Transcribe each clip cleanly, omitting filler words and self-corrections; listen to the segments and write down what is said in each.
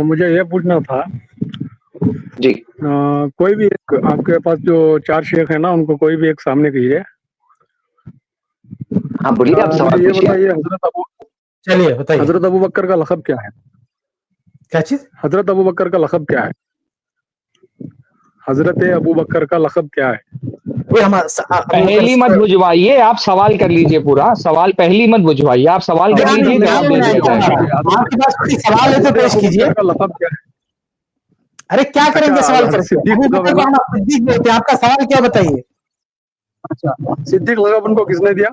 مجھے یہ پوچھنا تھا جی کوئی بھی ایک آپ کے پاس جو 4 شیخ ہیں نا ان کو کوئی بھی ایک سامنے کیجیے. ہاں بولیے آپ سوال مجھے یہ پوچھیے. بتائیے چلیے بتائیے حضرت ابو بکر کا لقب کیا ہے؟ کیا چیز؟ حضرت ابو بکر کا لقب کیا ہے؟ حضرت ابو بکر کا لقب کیا ہے؟ پہلی مت بجوائیے، آپ سوال کر لیجئے پورا سوال، پہلی مت بجوائیے، آپ سوال کر لیجئے، جواب دے دیا جائے گا. آپ کے پاس کوئی سوال ہے تو پیش ابو کیجیے. بکر کا لقب کیا ہے؟ ارے کیا کریں گے سوال کر کے؟ صدیق ابو لقب بکر ہے کو نا؟ ہم صدیق بولتے ہیں، آپ کا سوال کیا بتائیے؟ اچھا صدیق لقب ان کو کس نے دیا؟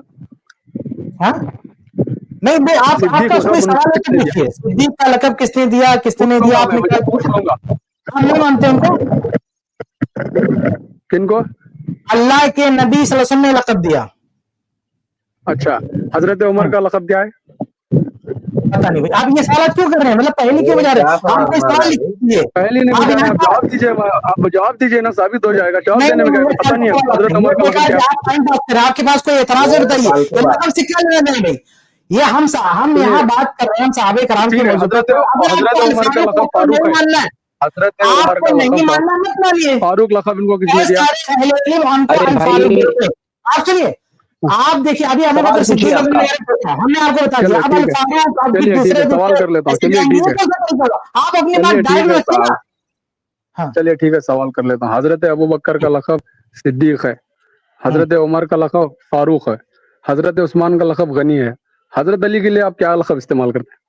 ہاں نہیں نہیں، آپ صدیق کا اس میں لقب ان کو سوال ہے کس تو نے دیا؟ دیکھیے، صدیق کا لقب کس نے دیا، کس نے پوچھ نہیں لوں دیا، گا آپ میں، نے مجھے کیا پوچھ لوں گا. ہم نہیں مانتے ان کو. کن کو؟ اللہ کے نبی صلی اللہ علیہ وسلم نے لقب دیا. اچھا حضرت عمر کا لقب کیا ہے؟ پتا نہیں بھائی آپ یہ سوالات کیوں کر رہے ہیں، مطلب پہلی کیوں بجا رہے ہیں؟ آپ کوئی سوال لکھ دیجیے. پہلے نہیں آپ بجانا، یہاں آپ پر جواب دیجیے، آپ جواب دیجیے نا، ثابت ہو جائے گا. جواب نہیں دینے میں نہیں، کیا پتہ نہیں ہے حضرت عمر کا لقب کیا ہے؟ آپ ٹائم پاس کریں، آپ کے پاس کوئی اعتراض ہے بتائیے. یہ لقب سے کیا لینا دینا بھائی؟ یہ ہم یہاں بات کر رہے ہیں، ہم صحابہ کرام کے ٹھیک ہے. موضوع پر. حضرت عمر کا لقب فاروق ہے. حضرت عمر آپ کو کا نہیں لقب ماننا مت مانیے. فاروق لقب ان کو کس نے دیا؟ سارے اہل علم ہم کو ارے الفاروق بھائی بولتے ہیں. آپ سنیے، آپ دیکھیے ابھی ابو سوال بکر پوچھیے صدیق آپ کا. ہم نے آپ کو بتا دیا. چلے اب ٹھیک ہے، الفاروق آپ کی چلیے ٹھیک ہے، سوال کر لیتا ہوں. چلیے ٹھیک ہے، آپ اپنی چلیے بات ٹھیک ڈائریکٹ ہے رکھیں نا. صاحب، ہاں چلیے ٹھیک ہے، سوال کر لیتا ہوں. حضرت ابو بکر کا لقب صدیق ہے، حضرت عمر کا لقب فاروق ہے، حضرت عثمان کا لقب غنی ہے. حضرت علی کے لیے آپ کیا لقب استعمال کرتے ہیں؟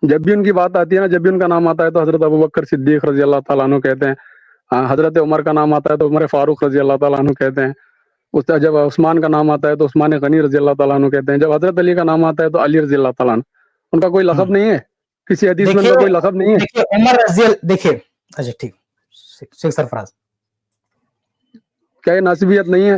جب بھی ان کی بات آتی ہے نا، جب بھی ان کا نام آتا ہے تو حضرت ابو بکر صدیق رضی اللہ تعالیٰ عنہ کہتے ہیں. حضرت عمر کا نام آتا ہے تو عمر فاروق رضی اللہ تعالیٰ عنہ کہتے ہیں. جب عثمان کا نام آتا ہے تو عثمان غنی رضی اللہ تعالیٰ عنہ کہتے ہیں. جب حضرت علی کا نام آتا ہے تو علی رضی اللہ تعالیٰ عنہ. ان کا کوئی لقب نہیں ہے؟ کسی حدیث میں ان کا کوئی لقب نہیں ہے؟ دیکھیے عمر رضی اللہ، دیکھیے اچھا ٹھیک، شیخ سرفراز کیا یہ ناسبیت نہیں ہے؟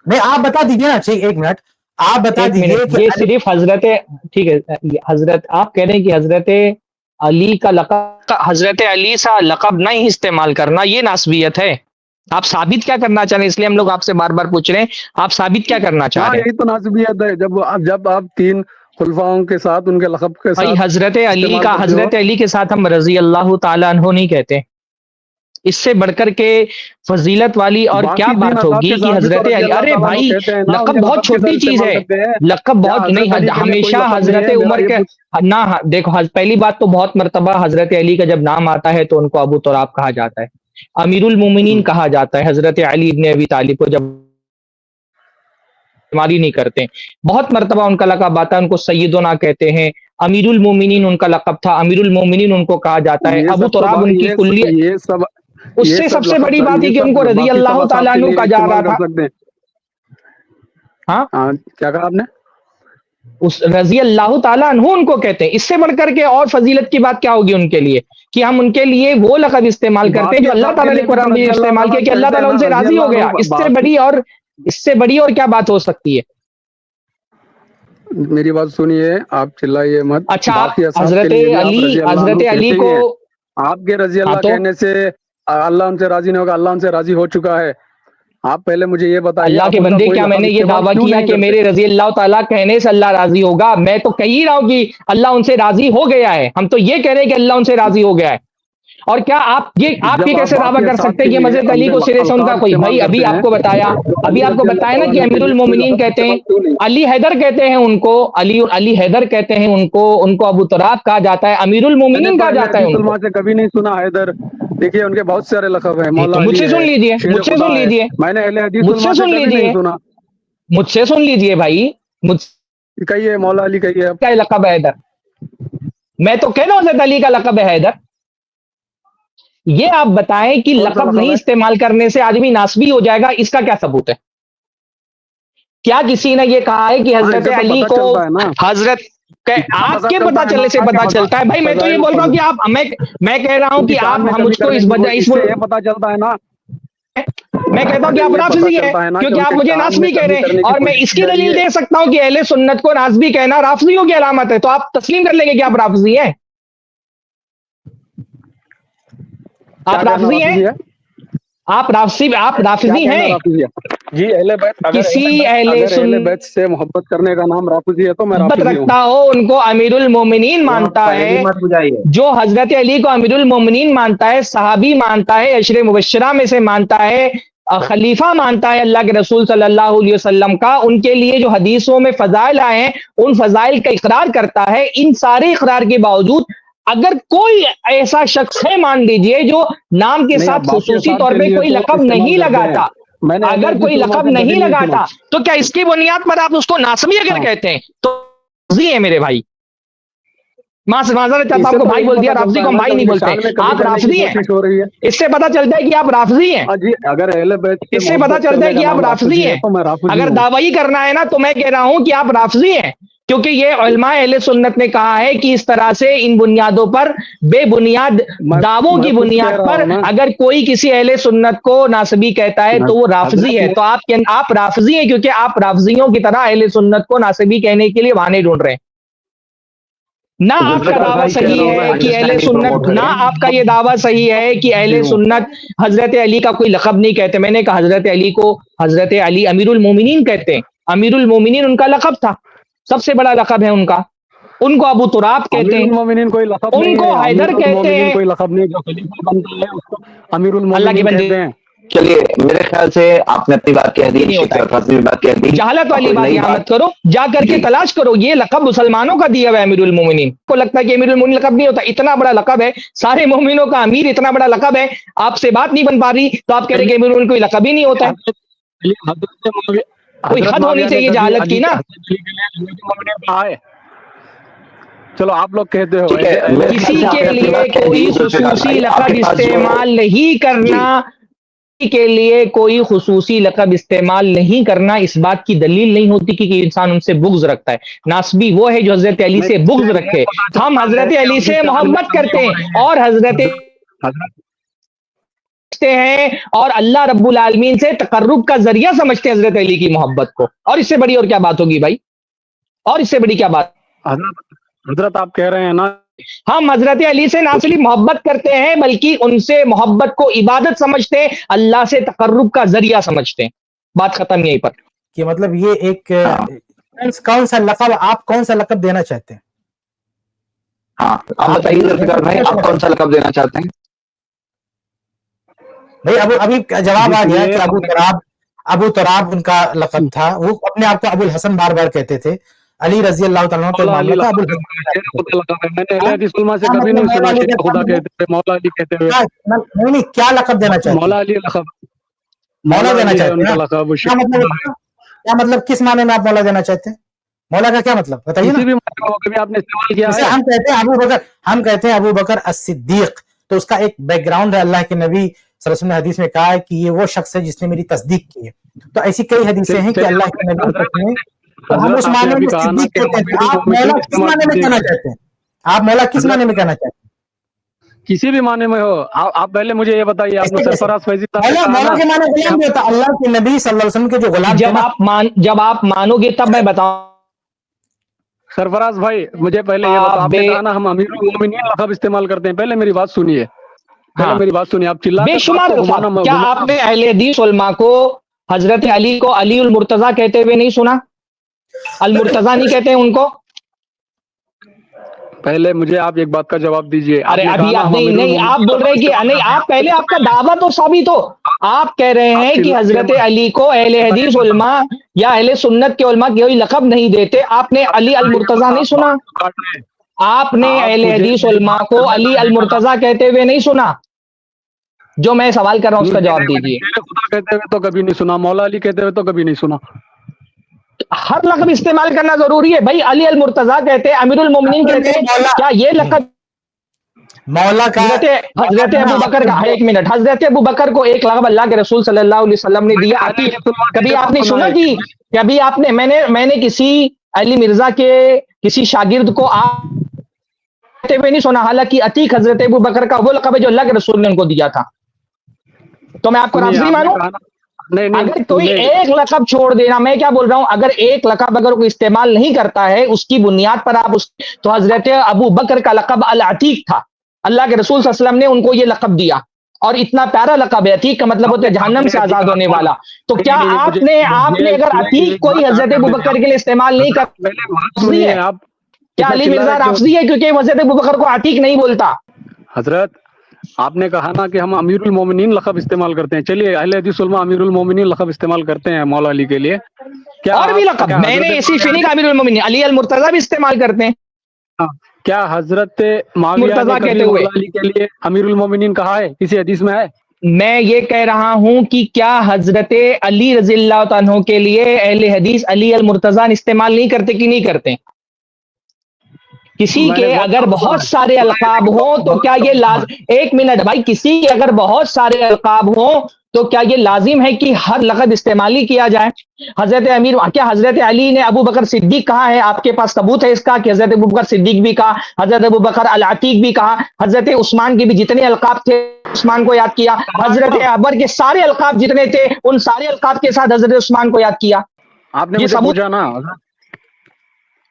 نہیں آپ بتا دیجیے نا. ایک منٹ آپ بتا ایک دیجیے منٹ، کہ یہ صرف حضرت، ٹھیک ہے حضرت، آپ کہہ رہے ہیں کہ حضرت علی کا لقب، حضرت علی سا لقب نہیں استعمال کرنا یہ ناسبیت ہے. آپ ثابت کیا کرنا چاہ رہے ہیں؟ اس لیے ہم لوگ آپ سے بار بار پوچھ رہے ہیں، آپ ثابت کیا کرنا چاہ ہاں رہے ہیں؟ یہی تو ناسبیت ہے. جب آپ 3 خلفاؤں کے ساتھ ان کے لقب کے بھائی ساتھ حضرت علی استعمال کا، کرتے ہو. حضرت علی کے ساتھ ہم رضی اللہ تعالیٰ عنہ نہیں کہتے. اس سے بڑھ کر کے فضیلت والی اور کیا باقی 3 بات حضرات ہوگی کے کہ ساتھ بھی تو حضرت رضی علی، اللہ ارے تعالیٰ عنہ بھائی کہتے ہیں نا، ان لقب کے بہت لقب کے ساتھ چھوٹی چیز استعمال ہے. کرتے ہیں. لقب کیا بہت حضرت علی نہیں، کے لیے کوئی ہمیشہ لقب نہیں حضرت ہے؟ میرا عمر یہ کے نہ، دیکھو پہلی بات تو بہت مرتبہ حضرت علی کا جب نام آتا ہے تو ان کو ابو تراب کہا جاتا ہے، امیر المومنین کہا جاتا ہے. حضرت علی ابن ابی طالب کو جب بیماری نہیں کرتے، بہت مرتبہ ان کا لقب آتا ہے، ان کو سیدنا کہتے ہیں. امیر المومنین ان کا لقب تھا، امیر المومنین ان کو کہا جاتا ہے. یہ ابو سب تو تراب ان کی کلیت، اس یہ سے سب سب سے لقب بڑی بات یہ ہے کہ ان سب کو رضی باقی سب اللہ اصحاب تعالیٰ کے عنہ لیے کہا جا رہا استعمال کر تھا. سکتے ہیں. ہاں ہاں کیا کہا آپ نے؟ اس رضی اللہ تعالیٰ عنہ ان کو کہتے ہیں. اس سے بڑھ کر کے اور فضیلت کی بات کیا ہوگی ان کے لیے کہ ہم ان کے لیے وہ لقب استعمال کرتے ہیں باقی جو اللہ اصحاب کے تعالیٰ نے لیے بھی تو قرآن میں رضی اللہ استعمال تعالیٰ کیا کہ اللہ کہتے ہیں تعالیٰ ان نا، سے رضی راضی ہو اللہ گیا. عنہ. اس سے بڑی اور کیا بات ہو سکتی ہے؟ میری بات سنیے، آپ چلائیے مت. اچھا آپ باقی اصحاب کے حضرت لیے بھی آپ علی، رضی اللہ حضرت عنہ علی کہتے کو، ہی ہیں. آپ کے رضی ہاں اللہ تو کہنے سے اللہ ان سے راضی نہیں ہوگا، اللہ ان سے راضی ہو چکا ہے. آپ پہلے مجھے یہ بتائیے، اللہ آپ کے ان کا بندے کوئی کیا میں لقب نے یہ استعمال دعویٰ کیوں کیا نہیں کہ کرتے؟ میرے رضی اللہ تعالیٰ کہنے سے اللہ راضی ہوگا؟ میں تو کہہ ہی رہا ہوں کہ اللہ ان سے راضی ہو گیا ہے. ہم تو یہ کہہ رہے ہیں کہ اللہ ان سے راضی ہو گیا ہے. اور کیا آپ یہ جب آپ کیسے دعویٰ باقی کر اصحاب سکتے کے ہیں کہ لیے حضرت علی کو سرے سے ان کا القاب کوئی، استعمال بھائی ابھی کرتے ہیں آپ کو بتایا، تو ابھی علی آپ کو رضی اللہ بتایا نا تعالیٰ کہ عنہ کے امیر لیے کوئی المومنین لقب کہتے ہیں، استعمال کیوں نہیں؟ علی حیدر کہتے ہیں ان کو، علی حیدر کہتے ہیں ان کو ابو تراب کہا جاتا ہے، امیر میں نے المومنین تو کہا اہل جاتا ہے حدیث ان کو. علماء سے کبھی نہیں سنا حیدر. دیکھیے ان کے بہت سارے لقب ہیں، تو مولا مجھ علی سے ہے، سن لیجئے، شیر مجھ سے خدا سن ہے. لیجئے، میں نے اہل حدیث مجھ سے علماء سے سن کبھی نہیں لیجئے، سنا. مجھ سے سن لیجئے بھائی، مجھ کہیے مولا علی کہیے آپ. کا لقب ہے حیدر. میں تو کہہ رہا ہوں حضرت علی کا لقب ہے حیدر. یہ آپ بتائیں کہ کون سا لقب لقب نہیں ہے؟ استعمال کرنے سے آدمی ناسبی ہو جائے گا، اس کا کیا ثبوت ہے؟ کیا کسی نے یہ کہا ہے کہ ہاں حضرت اسے تو علی پتہ کو چلتا ہے نا، حضرت اسے تو آپ پتہ کے چلتا پتا ہے چلنے سے نا کہ پتا چلتا ہے؟ بھائی میں تو یہ بول رہا ہوں کہ آپ، میں کہہ رہا ہوں کہ انتقال آپ میں مجھ کبھی کو کرنے اس کی وجہ، اس سے یہ پتہ چلتا ہے نا، میں کہتا ہوں کہ اسے آپ یہ پتہ رافضی ہیں چلتا ہے نا کہ کیونکہ آپ مجھے انتقال میں ناسبی کہہ رہے کبھی ہیں. کرنے کی اور میں کوشش اس کی کی جا رہی دلیل ہے. دے سکتا ہوں کہ اہل سنت کو ناسبی کہنا رافضیوں کی علامت ہے. تو آپ تسلیم کر لیں گے کہ آپ رافضی ہیں؟ کیا آپ کہنا رافضی ہیں؟ رافضی ہے؟ آپ کیا رافضی کہنا ہیں؟ رافضی ہے؟ جی اہل بیت کسی اہل بیت سے محبت کرنے کا نام رافضی ہے تو میں محبت رافضی ہوں. رکھتا ہو ان کو امیر المومنین مانتا ہے, جو حضرت علی کو امیر المومنین مانتا ہے, صحابی مانتا ہے, عشر مبشرہ میں سے مانتا ہے, خلیفہ مانتا ہے اللہ کے رسول صلی اللہ علیہ وسلم کا, ان کے لیے جو حدیثوں میں فضائل آئے ہیں ان فضائل کا اقرار کرتا ہے. ان سارے اقرار کے باوجود اگر کوئی ایسا شخص ہے مان لیجئے جو نام کے نہیں، آپ ساتھ باقی خصوصی اثار طور کے پہ لیے کوئی تو لقب استعمال نہیں کرتے ہیں. لگاتا, میں نے اہل اگر کوئی حدیث علماء لقب سے نہیں کبھی لگاتا سنا. تو کیا اس کی بنیاد پر آپ اس کو ناسبی اگر ہاں. کہتے ہیں تو رافضی ہے میرے بھائی. معذرت چاہتا اس ہوں سے آپ کو تو بھائی یہی بول پتہ دیا, رافضی چلتا کو ہے ہم نا بھائی کہ نہیں ان کی بولتے, شان میں کمی آپ کرنے کی رافضی ہیں. کوشش ہو رہی ہے. اس سے پتہ چلتا ہے کہ آپ رافضی ہیں, ہاں جی, اگر اہل بیت سے اس سے پتہ محبت چلتا ہے کرنے کا کہ آپ نام رافضی رافضی ہے ہیں. تو میں رافضی اگر ہوں. دعوی کرنا ہے نا تو میں کہہ رہا ہوں کہ آپ رافضی ہیں, کیونکہ یہ علماء اہل سنت نے کہا ہے کہ اس طرح سے ان بنیادوں پر بے بنیاد دعووں میں کی خود کہہ بنیاد رہا پر ہوں نا. اگر کوئی کسی اہل سنت کو ناسبی کہتا ہے تو وہ رافضی ہے. حضرت تو آپ رافضی ہیں کیونکہ آپ رافضیوں کی طرح اہل سنت کو ناسبی کہنے کے لیے بہانے ڈھونڈ رہے ہیں. نہ آپ کا دعویٰ صحیح ہے کہ اہل سنت, نہ آپ کا یہ دعویٰ صحیح ہے کہ اہل سنت حضرت علی کا کوئی لقب نہیں کہتے. میں نے کہا حضرت علی کو حضرت علی امیر المومنین کہتے ہیں. امیر المومنین ان کا لقب تھا, سب سے بڑا لقب ہے ان کا. ان کو ابو تراب کہتے امیر ہیں, المومنین کوئی لقب ان نہیں کو ہے. امیر حیدر کہتے المومنین ہیں. کوئی لقب نہیں, جو خلیفہ بنتا ہے اس کو امیر اللہ کی المومنین بندی کہتے ہیں. چلیے میرے خیال سے آپ نے اپنی بات کہہ دی, نہیں ہوتا ہے. اپنی بات کہہ دی, جہالت اور والی کوئی بات نئی یہاں مت بات. کرو, جا کر کے جی تلاش کرو. یہ لقب مسلمانوں کا دیا ہوا ہے امیر المومنین. کو لگتا ہے کہ امیر المومنین لقب نہیں ہوتا, اتنا بڑا لقب ہے, سارے مومنوں کا امیر اتنا بڑا لقب ہے. آپ سے بات نہیں بن پا رہی تو آپ کہہ رہے کہ امیر المومنین کوئی لقب ہی نہیں ہوتا ہے. کوئی حضرت حد ہونی معاویہ نے چاہیے کبھی جہالت علی کی نا. حضرت علی کے لیے امیر المومنین کہا ہے. چلو آپ لوگ کہتے ہو ٹھیک ہے, میرے خیال کسی سے آپ کے نے اپنی لیے بات کہہ دی. کوئی ذوالفقار خصوصی بھائی آپ لقب کے پاس جو استعمال نہیں کرنا, کے لیے کوئی خصوصی لقب استعمال نہیں کرنا اس بات کی دلیل نہیں ہوتی کہ انسان ان سے بغض رکھتا ہے. ناسبی وہ ہے جو حضرت علی نہیں, سے اس بغض یہ رکھے. پتا ہم چلتا ہے حضرت کہ علی ان کی سے شان میں محبت کمی کرتے ہو ہیں رہی ہے. اور حضرت حضرت ہیں اور اللہ رب العالمین سے تقرب کا ذریعہ سمجھتے ہیں حضرت علی کی محبت کو. اور اس سے بڑی اور کیا بات ہوگی بھائی, اور اس سے بڑی کیا بات. حضرت آپ کہہ رہے ہیں نا ہم حضرت علی سے نہ صرف محبت کرتے ہیں بلکہ ان سے محبت کو عبادت سمجھتے ہیں, اللہ سے تقرب کا ذریعہ سمجھتے ہیں. بات ختم یہیں پر. کہ مطلب یہ ایک ہاں کون سا لقب, آپ کون سا لقب دینا چاہتے ہیں؟ ہاں آپ بتائیے ذوالفقار بھائی, آپ کون سا لقب دینا چاہتے ہیں؟ بھائی ابھی جواب جی آ گیا سنیے. کہ ابو تراب ان کا لقب تھا. وہ اپنے آپ کو ابو الحسن بار بار کہتے تھے. علی رضی اللہ تعالیٰ کا ایک مولا علی معاملہ تھا, ابو لقب ہے, الحسن. شیر خدا لقب ہے. میں نے اہل ہاں؟ حدیث علماء سے کیا کبھی مطلب نہیں مولا سنا علی شیر کا, کیا خدا مطلب کہتے ہوئے, مولا علی کہتے ہوئے. نہیں, کیا لقب دینا چاہتے مولا ہیں؟ علی لقب, مولا مولا دینا علی ہے چاہتے ان ہیں کا نا. لقب. کیا مطلب, کیا مطلب, کس معنی میں آپ مولا دینا چاہتے ہیں؟ مولا کا کیا مطلب بتائیے نا. کسی بھی معنی میں کبھی آپ نے استعمال کیا جیسے ہے. ہم کہتے ہیں ابو بکر الصدیق, تو اس کا ایک بیک گراؤنڈ ہے. اللہ کے نبی صلی اللہ علیہ وسلم نے حدیث میں کہا ہے کہ یہ وہ شخص ہے جس نے میری تصدیق کی ہے. تو ایسی کئی حدیثیں ہیں کہ اللہ کے نبی نے, تو ہم اس حضرت آپ نے معنی ابھی میں کہا نا صدیق کہ ہم کہتے ہیں. امیر تو آپ مولا المومنین کس استعمال معنی میں کیجیے کہنا گا. چاہتے ہیں؟ آپ مولا کس معنی میں کہنا چاہتے ہیں؟ کسی بھی معنی میں ہو. آپ پہلے مجھے یہ بتائیے, آپ نے ایسے کیسے؟ سرفراز فیضی صاحب نے کہا مولا نا کے معنی کہ غلام بھی ہوتا. اللہ کے نبی صلی اللہ علیہ وسلم کے جو غلام تھے نا. جب آپ مانو گے تب میں بتاؤں. سرفراز بھائی مجھے پہلے یہ بتاؤ, آپ نے کہا نا ہم امیر المومنین لقب استعمال کرتے ہیں. پہلے میری بات سنیے, ہاں, آپ چلا بے کر بات شمار کو الفاظ. گھمانا کیا آپ نے اہل حدیث علماء کو حضرت علی کو علی المرتضیٰ کہتے ہوئے نہیں سنا؟ المرتضیٰ نہیں کہتے ہیں ان کو؟ پہلے مجھے آپ ایک بات کا جواب دیجئے. آپ ارے نے کہا ابھی نا آپ ہم امیر نہیں, آپ المومنین بول لقب رہے کہ استعمال نہیں, کرتے ہیں. آپ پہلے آپ کا دعویٰ تو ثابت ہو. آپ کہہ رہے ہیں کہ حضرت علی کو اہل حدیث علماء یا اہل سنت کے علماء کوئی لقب نہیں دیتے. آپ نے علی المرتضیٰ نہیں سنا؟ آپ نے اہل مجھے حدیث میری علماء بات کو کرنے علی کا ایک المرتضیٰ کہتے ہوئے نہیں سنا؟ جو میں سوال کر رہا ہوں اس کا جواب میں نے دیجیے. شیر خدا کہتے ہوئے تو کبھی نہیں سنا, مولا علی کہتے ہوئے تو کبھی نہیں سنا. ہر لقب استعمال کرنا ضروری ہے بھائی. علی المرتضیٰ کہتے ہیں, امیر المومنین کہتے ہیں, کیا یہ لقب مولا کا حضرت ابو بکر کا, ایک منٹ, حضرت ابو بکر کو ایک لقب اللہ کے رسول صلی اللہ علیہ وسلم نے دیا, عتیق. کبھی آپ نے سنا کہ کبھی آپ نے, میں نے کسی علی مرزا کے کسی شاگرد کو کہتے ہوئے نہیں سنا, حالانکہ عتیق حضرت ابو بکر کا وہ لقب ہے جو اللہ کے رسول نے ان کو دیا تھا. تو میں آپ کو سنیے, رافضی آپ نے مانوں؟ کہا نا, نہیں اگر کوئی نہیں, ایک لقب چھوڑ دینا, میں کیا بول رہا ہوں, اگر ایک لقب اگر کوئی استعمال نہیں کرتا ہے اس کی بنیاد پر آپ تو حضرت ابو بکر کا لقب العتیق تھا. اللہ کے رسول صلی اللہ علیہ وسلم نے ان کو یہ لقب دیا, اور اتنا پیارا لقب ہے عتیق کا مطلب ہوتا ہے جہنم سے آزاد ہونے والا. تو کیا آپ نے اگر عتیق کوئی حضرت ابوبکر کے لیے استعمال نہیں کر آپ کیا علی مرزا رافضی ہے کیونکہ حضرت ابوبکر کو عتیق نہیں بولتا؟ حضرت آپ نے کہا نا کہ ہم امیر المومنین لقب استعمال کرتے ہیں. چلیے اہل حدیث علماء امیر المومنین لقب استعمال کرتے ہیں مولا علی کے لیے. کیا اور بھی لقب میں نے اسی فنی کا امیر المومنین علی المرتضیٰ بھی استعمال کرتے ہیں. کیا حضرت معاویہ نے کبھی مولا علی کے لیے امیر المومنین کہا ہے؟ کسی حدیث میں ہے؟ میں یہ کہہ رہا ہوں کہ کیا حضرت علی رضی اللہ تعالیٰ کے لیے اہل حدیث علی المرتضیٰ استعمال نہیں کرتے کہ نہیں کرتے؟ کسی کے اگر بہت سارے القاب ہوں تو کیا یہ ایک منٹ بھائی، کسی کے اگر بہت سارے القاب ہوں تو کیا یہ لازم ہے کہ ہر لقب استعمال ہی کیا جائے؟ کیا حضرت علی نے ابو بکر صدیق کہا ہے؟ آپ کے پاس ثبوت ہے اس کا کہ حضرت ابو بکر صدیق بھی کہا، حضرت ابو بکر العتیق بھی کہا، حضرت عثمان کے بھی جتنے القاب تھے عثمان کو یاد کیا، حضرت ابر کے سارے القاب جتنے تھے ان سارے القاب کے ساتھ حضرت عثمان کو یاد کیا. آپ نے مجھے پوچھا نا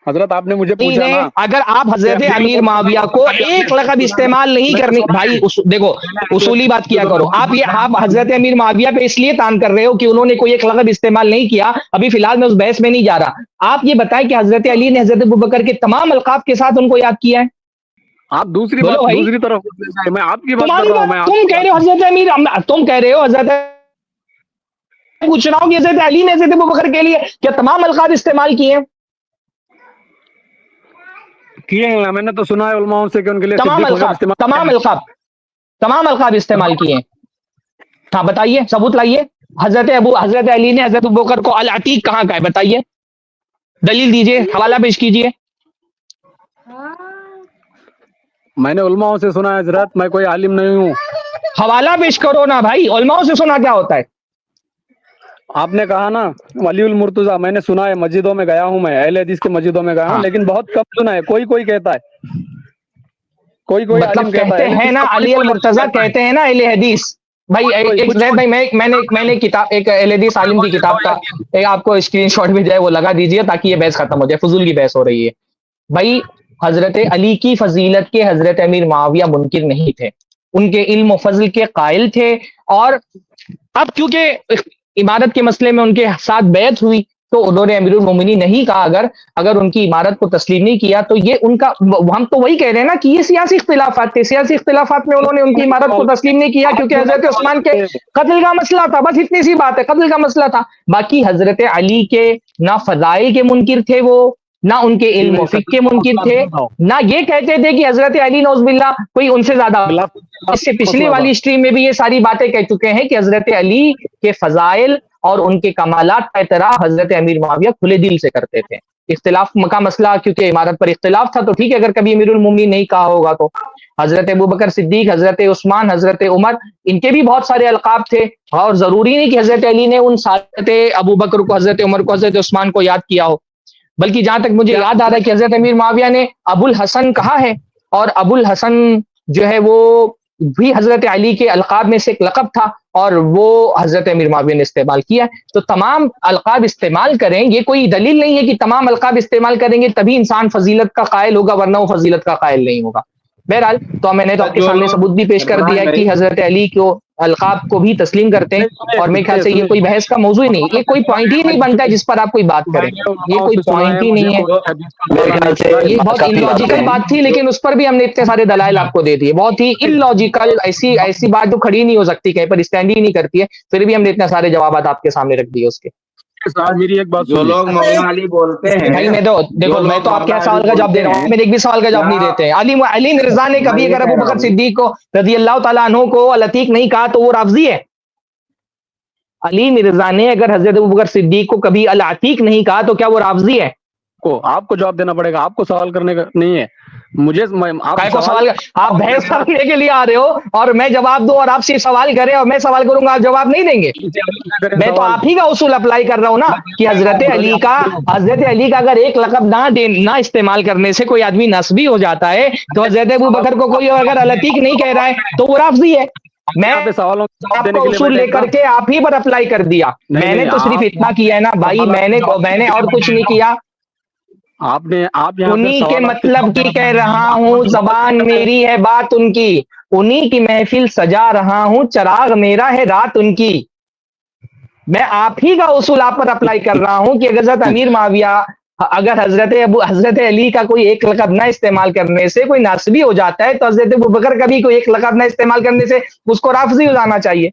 حضرت، آپ نے مجھے پوچھا نا اگر آپ حضرت امیر معاویہ کو ایک لقب استعمال نہیں کرنی، بھائی دیکھو اصولی بات کیا کرو. آپ حضرت امیر معاویہ پہ اس لیے تان کر رہے ہو کہ انہوں نے کوئی ایک لقب استعمال نہیں کیا. ابھی فی الحال میں اس بحث میں نہیں جا رہا. آپ یہ بتائیں کہ حضرت علی نے حضرت ابوبکر کے تمام القاب کے ساتھ ان کو یاد کیا ہے؟ آپ دوسری طرف میں آپ کی بات کر رہا ہوں. تم کہہ رہے ہو حضرت امیر، تم کہہ رہے ہو حضرت، پوچھ رہا ہوں کہ حضرت علی نے حضرت ابوبکر کے لیے کیا تمام القاب استعمال کیے ہیں؟ کیے ہیں. میں نے تو سنا ہے علماء سے کہ ان کے لیے تمام القاب استعمال کیے ہیں. ہاں بتائیے، ثبوت لائیے. حضرت علی نے حضرت ابوبکر کو العتیق کہاں کا ہے بتائیے، دلیل دیجئے، حوالہ پیش کیجئے. میں نے علماء سے سنا ہے حضرت، میں کوئی عالم نہیں ہوں. حوالہ پیش کرو نا بھائی، علماء سے سنا کیا ہوتا ہے؟ آپ نے کہا نا علی المرتضیٰ، میں نے سنا ہے، مسجدوں میں گیا ہوں، میں اہل حدیث کے مسجدوں میں گیا ہوں، لیکن بہت کم سنا ہے. کوئی کہتا ہے، کوئی مطلب کہتے ہیں نا علی المرتضیٰ کہتے ہیں نا اہل حدیث. بھائی میں نے کتاب ایک اہل حدیث عالم کی کتاب کا ایک آپ کو اسکرین شاٹ بھی جائے وہ لگا دیجئے تاکہ یہ بحث ختم ہو جائے، فضول کی بحث ہو رہی ہے. بھائی حضرت علی کی فضیلت کے حضرت امیر معاویہ منکر نہیں تھے، ان کے علم و فضل کے قائل تھے. اور اب کیونکہ عمارت کے مسئلے میں ان کے ساتھ بیعت ہوئی تو انہوں نے امیر المومنین نہیں کہا. اگر ان کی عمارت کو تسلیم نہیں کیا تو یہ ان کا، ہم تو وہی کہہ رہے ہیں نا کہ یہ سیاسی اختلافات تھے. سیاسی اختلافات میں انہوں نے ان کی عمارت کو تسلیم نہیں کیا کیونکہ حضرت عثمان کے قتل کا مسئلہ تھا. بس اتنی سی بات ہے، قتل کا مسئلہ تھا. باقی حضرت علی کے نہ فضائل کے منکر تھے وہ، نہ ان کے علم و فقہ کے منکر تھے، نہ یہ کہتے تھے کہ حضرت علی نعوذ باللہ کوئی ان سے زیادہ. اس سے پچھلی والی اسٹریم میں بھی یہ ساری باتیں کہہ چکے ہیں کہ حضرت علی کے فضائل اور ان کے کمالات کا اعتراف حضرت امیر معاویہ کھلے دل سے کرتے تھے. اختلاف کا مسئلہ کیونکہ عمارت پر اختلاف تھا تو ٹھیک ہے، اگر کبھی امیر المومنین نہیں کہا ہوگا تو. حضرت ابوبکر صدیق، حضرت عثمان، حضرت عمر، ان کے بھی بہت سارے القاب تھے اور ضروری نہیں کہ حضرت علی نے ان حضرت ابوبکر کو، حضرت عمر کو، حضرت عثمان کو یاد کیا ہو. بلکہ جہاں تک مجھے یاد آ رہا ہے کہ حضرت امیر معاویہ نے ابو الحسن کہا ہے، اور ابو الحسن جو ہے وہ بھی حضرت علی کے القاب میں سے ایک لقب تھا اور وہ حضرت امیر معاویہ نے استعمال کیا. تو تمام القاب استعمال کریں، یہ کوئی دلیل نہیں ہے کہ تمام القاب استعمال کریں گے تبھی انسان فضیلت کا قائل ہوگا ورنہ وہ فضیلت کا قائل نہیں ہوگا. بہرحال تو میں نے تو آپ کے سامنے ثبوت بھی پیش کر دیا کہ حضرت علی کو القاب کو بھی تسلیم کرتے ہیں، اور میرے خیال سے یہ کوئی بحث کا موضوع ہی نہیں، یہ کوئی پوائنٹ ہی نہیں بنتا ہے جس پر آپ کوئی بات کریں. یہ کوئی پوائنٹ ہی نہیں ہے، یہ بہت ان لاجیکل بات تھی لیکن اس پر بھی ہم نے اتنے سارے دلائل آپ کو دے دیے. بہت ہی ان لاجیکل، ایسی بات جو کھڑی نہیں ہو سکتی، کہیں پر اسٹینڈ ہی نہیں کرتی ہے، پھر بھی ہم نے اتنے سارے جوابات آپ کے سامنے رکھ دیے اس کے. میری ایک بات، جو لوگ مولانا علی بولتے ہیں، بھائی میں تو دیکھو، میں تو آپ کے سوال کا جواب دے رہا ہوں، میرے ایک بھی سوال کا جواب نہیں دیتے ہیں. علی مرزا نے کبھی اگر ابو بکر صدیق کو رضی اللہ تعالیٰ عنہ کو العتیق نہیں کہا تو وہ رافضی ہے؟ علی مرزا نے اگر حضرت ابو بکر صدیق کو کبھی العتیق نہیں کہا تو کیا وہ رافضی ہے؟ آپ کو جواب دینا پڑے گا، آپ کو سوال کرنے کا نہیں ہے. مجھے آپ بحث کرنے کے لیے آ رہے ہو اور میں جواب دوں اور آپ صرف سوال کریں اور میں سوال کروں گا آپ جواب نہیں دیں گے؟ میں تو آپ ہی کا اصول اپلائی کر رہا ہوں نا کہ حضرت علی کا اگر ایک لقب نہ استعمال کرنے سے کوئی آدمی نسبی ہو جاتا ہے تو حضرت ابو بکر کو کوئی اگر العتیق نہیں کہہ رہا ہے تو وہ رافضی ہے. میں آپ کا اصول لے کر کے آپ ہی پر اپلائی کر دیا. میں نے تو صرف اتنا کیا ہے نا بھائی، میں نے اور کچھ نہیں کیا. آپ انہی کے مطلب کی کہہ رہا ہوں، زبان میری ہے بات ان کی. انہی کی محفل سجا رہا ہوں، چراغ میرا ہے رات ان کی. میں آپ ہی کا اصول آپ پر اپلائی کر رہا ہوں کہ حضرت امیر معاویہ اگر حضرت علی کا کوئی ایک لقب نہ استعمال کرنے سے کوئی ناسبی ہو جاتا ہے تو حضرت ابوبکر کا بھی کوئی ایک لقب نہ استعمال کرنے سے اس کو رافضی ہو جانا چاہیے.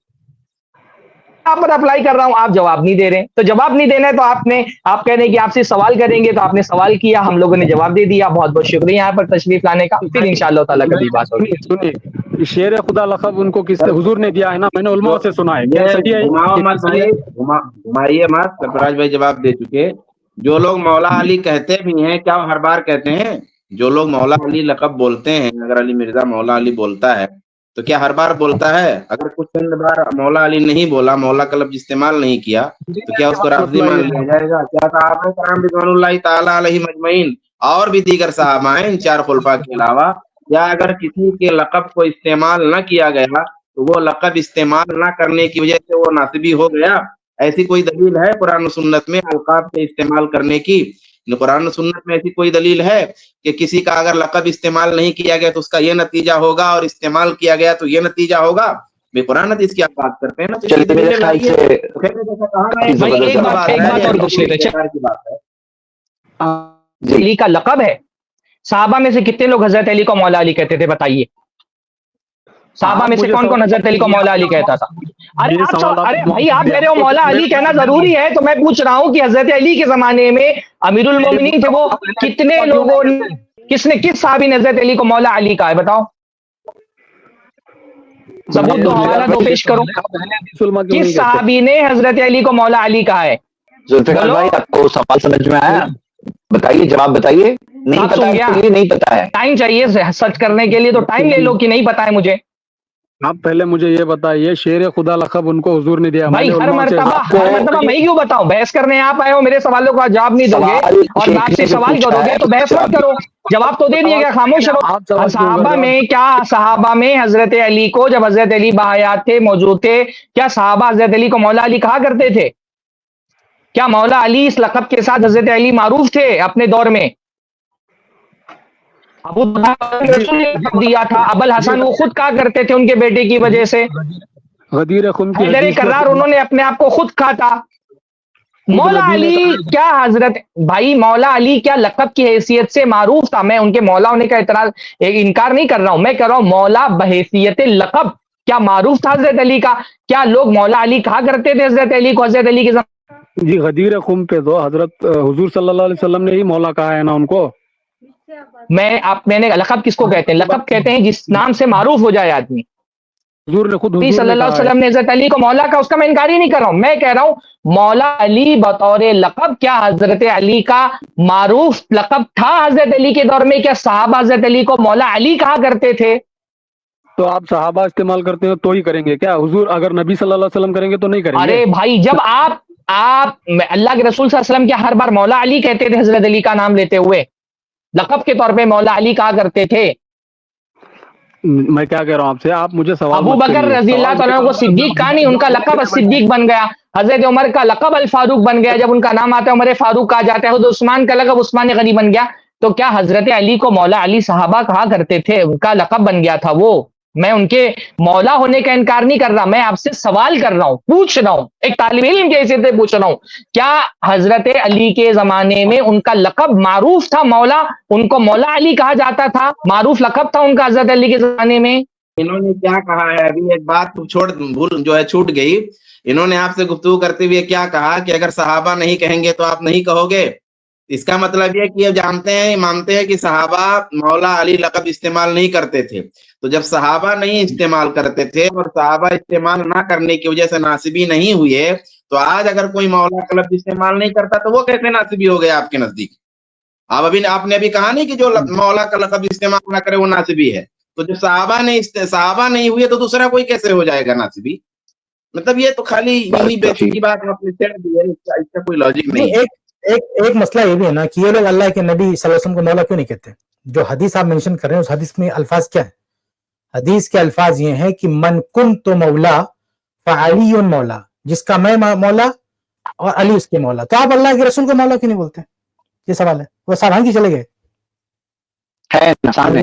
آپ پر اپلائی کر رہا ہوں، آپ جواب نہیں دے رہے. تو جواب نہیں دینا ہے تو آپ کہہ رہے ہیں کہ آپ سے سوال کریں گے، تو آپ نے سوال کیا، ہم لوگوں نے جواب دے دیا. بہت بہت شکریہ یہاں پر تشریف لانے کا. پھر انشاءاللہ تعالیٰ کبھی بات ہوگی. سنیے، شیر خدا لقب ان کو کس حضور نے دیا ہے نا، میں نے علماء سے سنا ہے. کیا یہ صحیح ہے؟ گھماؤ مت بھائی، گھمائیے مت. سرفراز بھائی جواب دے چکے. جو لوگ مولا علی کہتے بھی ہیں، کیا وہ ہر بار کہتے ہیں؟ جو لوگ مولا علی لقب بولتے ہیں، اگر علی مرزا مولا علی بولتا ہے تو کیا ہر بار بولتا ہے؟ اگر کچھ چند بار مولا علی نہیں بولا، مولا کا لفظ استعمال نہیں کیا، تو کیا اس کو رافضی مان لیا جائے گا؟ کیا صحابہ کرام رضوان اللہ تعالیٰ علیہ مجمعین اور بھی دیگر صحابہ ہیں ان چار خلفاء کے علاوہ، یا اگر کسی کے لقب کو استعمال نہ کیا گیا تو وہ لقب استعمال نہ کرنے کی وجہ سے وہ ناسبی ہو گیا؟ ایسی کوئی دلیل ہے قرآن و سنت میں القاب کے استعمال کرنے کی؟ قرآن و سنت میں ایسی کوئی دلیل ہے کہ کسی کا اگر لقب استعمال نہیں کیا گیا تو اس کا یہ نتیجہ ہوگا اور استعمال کیا گیا تو یہ نتیجہ ہوگا؟ بے قرآن حدیث کی آپ بات کرتے ہیں نا، تو اس کی چلیے، میرے دلیلیں خیال لائیے. سے تو کہتے ہیں جیسا کہا نا، کافی بھائی زبردست ایک بات اور پوچھ لیتے ہیں. کی بات ہے. جی علی کا لقب ہے. صحابہ میں سے کتنے لوگ حضرت علی کو مولا علی کہتے تھے؟ بتائیے. صحابہ میں سے کون کون حضرت علی کو مولا علی کہتا تھا؟ ارے بھائی آپ کہہ رہے ہو مولا علی کہنا ضروری ہے، تو میں پوچھ رہا ہوں کہ حضرت علی کے زمانے میں امیر المومنین تھے وہ، کتنے لوگوں کس صحابی نے حضرت علی کو مولا علی کہا ہے؟ بتاؤ، ثبوت دو، حوالہ دو، پیش کرو. کس صحابی نے حضرت علی کو مولا علی کہا ہے؟ ذوالفقار بولو. بھائی، آپ کو سوال سمجھ میں آیا؟ بتائیے، جواب بتائیے. نہیں بات پتا سن ہے گیا. تو یہ نہیں پتا ہے. ٹائم چاہیے سرچ کرنے کے لیے، تو ٹائم لے لو کہ نہیں پتا ہے مجھے. آپ پہلے مجھے یہ بتائیے، شیر خدا لقب ان کو حضور نے دیا. میں بھائی نے ہر علماء سے مرتبہ میں کیوں بتاؤں؟ بحث کرنے آپ آئے ہو، میرے سوالوں کا جواب نہیں دو گے سوال اور شیخ آپ نے سے جو سوال پوچھا کرو گے ہے تو اس بحث کا مت جواب کرو. جواب تو دے دیے گا، خاموش آپ رہو. سوال کیوں صحابہ میں کیا صحابہ میں حضرت علی کو، جب حضرت علی باحیات تھے، موجود تھے، کیا صحابہ حضرت علی کو مولا علی کہا کرتے تھے؟ کیا مولا علی اس لقب کے ساتھ حضرت علی معروف تھے اپنے دور میں؟ ابو رسول نے لقب دیا تھا. ابو الحسن وہ خود کہا کرتے تھے ان کے بیٹے کی وجہ سے. غدیر خم کی حیدر حدیث میں کرار انہوں نے اپنے آپ کو خود کہا تھا. خود مولا نبی نے علی کہا ہے. کیا حضرت بھائی مولا علی کیا لقب کی حیثیت سے معروف تھا؟ میں ان کے مولا ہونے کا انکار نہیں کر رہا ہوں، میں کہہ رہا ہوں مولا بحیثیت لقب کیا معروف تھا حضرت علی کا؟ کیا لوگ مولا علی کہا کرتے تھے حضرت علی کو حضرت علی کے زمانے؟ جی، غدیر خم پہ تو حضرت حضور صلی اللہ علیہ وسلم نے ہی مولا کہا ہے نا ان کو. میں نے لقب کس کو کہتے ہیں؟ لقب کہتے ہیں جس نام سے معروف ہو جائے آدمی. حضور نے خود حضور صلی نے اللہ علیہ کہا ہے. وسلم نے حضرت علی کو مولا کا، اس کا میں انکار ہی نہیں کر رہا ہوں. میں کہہ رہا ہوں مولا علی بطور لقب کیا حضرت علی کا معروف لقب تھا حضرت علی کے دور میں؟ کیا صحابہ حضرت علی کو مولا علی کہا کرتے تھے؟ تو آپ صحابہ استعمال کرتے ہیں تو ہی کریں گے کیا؟ حضور اگر نبی صلی اللہ علیہ وسلم کریں گے تو نہیں کریں گے؟ ارے بھائی جب آپ اللہ کے رسول صلی اللہ علیہ وسلم کیا ہر بار مولا علی کہتے تھے حضرت علی کا نام لیتے ہوئے؟ لقب کے طور پہ مولا علی کہا کرتے تھے. میں کیا کہہ رہا ہوں آپ سے، آپ مجھے سوال ابو مت بکر کریے. رضی اللہ تعالیٰ کو صدیق کہا نہیں، ان کا لقب صدیق بن گیا. حضرت عمر کا لقب الفاروق بن گیا، جب ان کا نام آتا ہے عمر فاروق کہا جاتا ہے. خود عثمان کا لقب عثمان غنی بن گیا. تو کیا حضرت علی کو مولا علی صحابہ کہا کرتے تھے؟ ان کا لقب بن گیا تھا وہ. میں ان کے مولا ہونے کا انکار نہیں کر رہا، میں آپ سے سوال کر رہا ہوں، پوچھ رہا ہوں، ایک طالب علم کی حیثیت سے پوچھ رہا ہوں. کیا حضرت علی کے زمانے میں ان کا لقب معروف تھا مولا؟ ان کو مولا علی کہا جاتا تھا، معروف لقب تھا ان کا حضرت علی کے زمانے میں. انہوں نے کیا کہا ہے؟ ابھی ایک بات چھوٹ گئی. انہوں نے آپ سے گفتگو کرتے ہوئے کیا کہا کہ اگر صحابہ نہیں کہیں گے تو آپ نہیں کہو گے. اس کا مطلب یہ کہ جانتے ہیں، مانتے ہیں کہ صحابہ مولا علی لقب استعمال نہیں کرتے تھے. تو جب صحابہ نہیں استعمال کرتے تھے اور صحابہ استعمال نہ کرنے کی وجہ سے ناسبی نہیں ہوئے، تو آج اگر کوئی مولا کا لفظ استعمال نہیں کرتا تو وہ کیسے ناسبی ہو گیا آپ کے نزدیک؟ آپ نے ابھی کہا نہیں کہ جو مولا کا لقب استعمال نہ کرے وہ ناسبی ہے. تو جو صحابہ نہیں ہوئے تو دوسرا کوئی کیسے ہو جائے گا ناسبی؟ مطلب یہ تو خالی یہی بیسک کی بات آپ نے چھیڑ دی ہے، اس کا کوئی لاجک نہیں ہے. ایک مسئلہ یہ بھی ہے نا کہ یہ لوگ اللہ کے نبی صلی اللہ علیہ وسلم کو مولا کیوں نہیں کہتے؟ جو حدیث آپ مینشن کر رہے ہیں اس حدیث میں الفاظ کیا ہے؟ حدیث کے الفاظ یہ ہیں کہ من کنت مولا فعلی مولا، جس کا میں مولا اور علی اس کے مولا. تو آپ اللہ کے رسول کو مولا کیوں نہیں بولتے؟ یہ سوال ہے. وہ سوال کی چلے گئے ہے انسان ہے.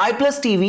iPlus TV